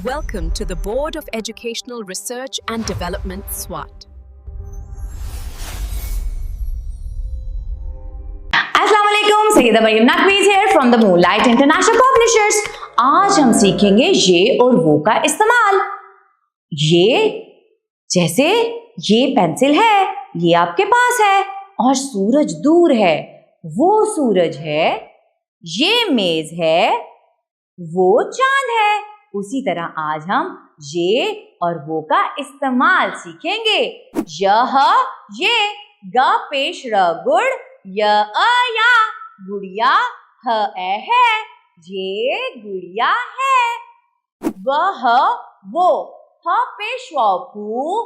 Welcome to the Board of Educational Research and Development, SWAT. अस्सलाम वालेकुम, Syeda Maryam नकवीज here from the Moonlight International Publishers। आज हम सीखेंगे ये और वो का इस्तेमाल। ये जैसे ये पेंसिल है, ये आपके पास है और सूरज दूर है, वो सूरज है। ये मेज है, वो चांद है। उसी तरह आज हम ये और वो का इस्तेमाल सीखेंगे। यह ये ग पेश र गुड़ य अ या गुड़िया ह ए है, ये गुड़िया है। वह वो ह पेश व फू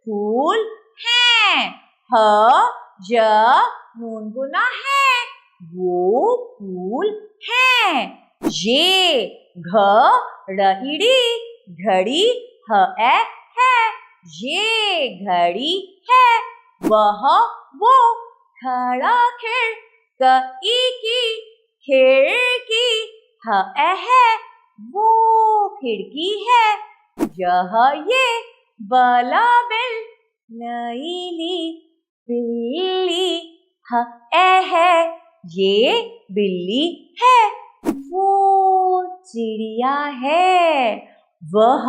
फूल है। ह ज नून गुना है, वो फूल है। ये घ र इड़ी घड़ी ह ए है, ये घड़ी है। वह वो खड़ा खिड़ क ई की खिड़की ह ए है, वो खिड़की है। यह ये बला बिल नीली बिल्ली ह ए है, ये बिल्ली है। वो चिड़िया है। वह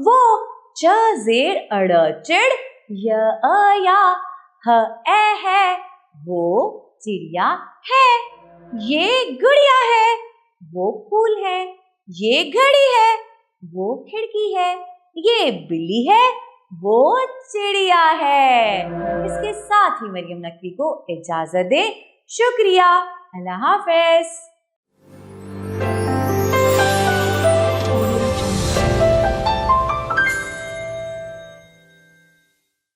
वो च जेर अड़ चिड़ य अ या ह ए है, वो चिड़िया है। ये गुड़िया है, वो फूल है। ये घड़ी है, वो खिड़की है। ये बिल्ली है, वो चिड़िया है। इसके साथ ही मरियम नकवी को इजाजत दे। शुक्रिया। अल्लाह हाफ़िज़।